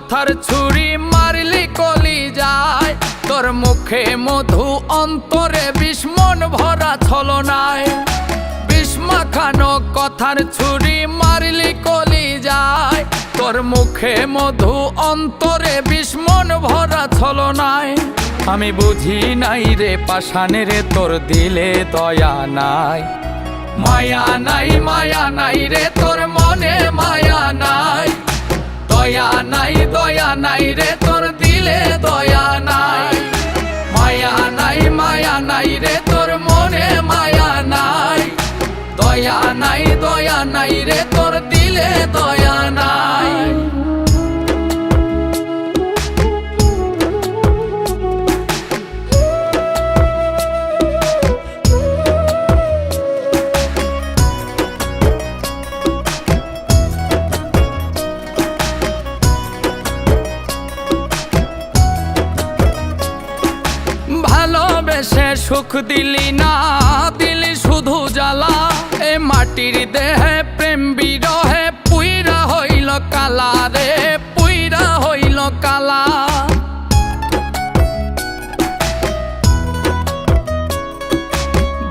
কথার ছুরি মারলি কলি যায়, তোর মুখে মধু অন্তরে বিষ মন ভরা ছলনায়। বিষ মাখানো কথার ছুরি মারলি কলি যায়, তোর মুখে মধু অন্তরে বিষ মন ভরা ছলনায়। আমি বুঝি নাই রে পাষাণে রে তোর দিলে দয়া নাই, মায়া নাই মায়া নাই রে তোর মনে মায়া নাই। দয়া নাই রে তোর দিলে দয়া নাই, মায়া নাই রে তোর মনে মায়া নাই। দয়া নাই রে তোর দিলে দয়া নাই। ভালোবেসে সুখ দিলি না, দিলি শুধু জ্বালা। এ মাটির দেহে প্রেম বিরহে পুইরা হইল কালা রে, পুইরা হইল কালা।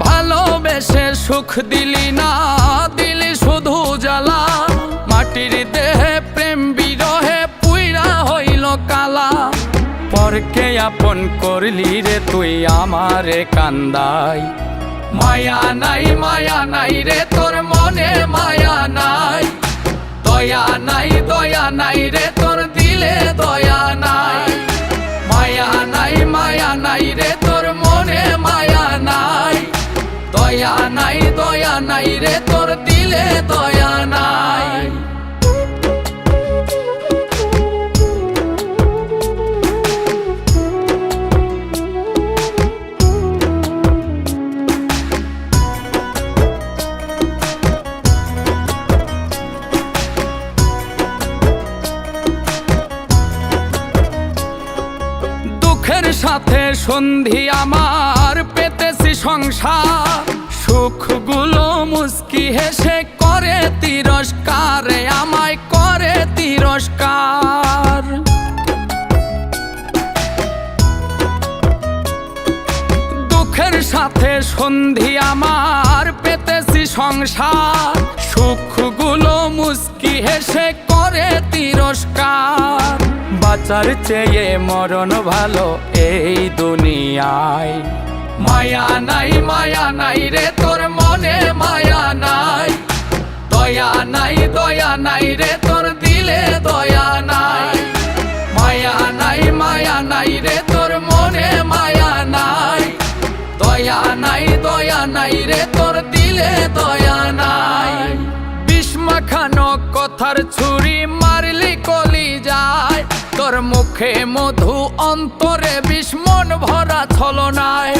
ভালোবেসে সুখ দিলি না, দিলি শুধু জ্বালা। মাটির দেহে প্রেম বিরহে পুইরা হইল কালা। পরকে আপন করলি রে তুই আমারে কান্দাই, মায়া নাই রে তোর মনে মায়া নাই। দয়া নাই রে তোর দিলে দয়া নাই, মায়া নাই রে তোর মনে মায়া নাই। দয়া নাই রে তোর দিলে দয়া নাই। দুঃখের সাথে সন্ধি আমার পেতেছি সংসার, সুখগুলো মুস্কি হেসে করে তিরস্কার, আমায় করে তিরস্কার। দুঃখের সাথে সন্ধি আমার পেতেছি সংসার, সুখগুলো মুস্কি হেসে করে তিরস্কার। বাঁচার চেয়ে মরণ ভালো এই দুনিয়ায়, মায়া নাই রে তোর মনে মায়া নাই। দয়া নাই রে তোর দিলে দয়া নাই, মায়া নাই রে তোর মনে মায়া নাই। দয়া নাই রে তোর দিলে দয়া নাই। বিষ মাখানো কথার ছুরি মারলি কলি যায়, তোর মুখে মধু অন্তরে বিষ মন ভরা ছলনায়।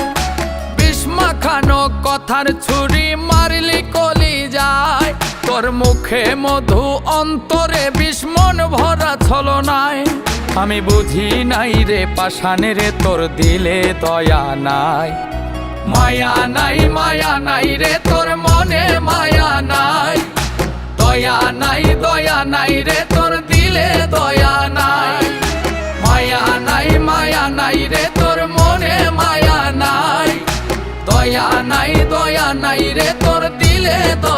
বিষ মাখানো কথার ছুরি মারলি কলি যায়, তোর মুখে মধু অন্তরে বিষ মন ভরা ছলনায়। আমি বুঝি নাই রে পাষাণে রে তোর দিলে দয়া নাই, মায়া নাই রে তোর মনে মায়া নাই। দয়া নাই রে তোর দিলে দয়া নাই, মায়া নাই রে তোর মনে মায়া নাই। দয়া নাই রে তোর দিলে দয়া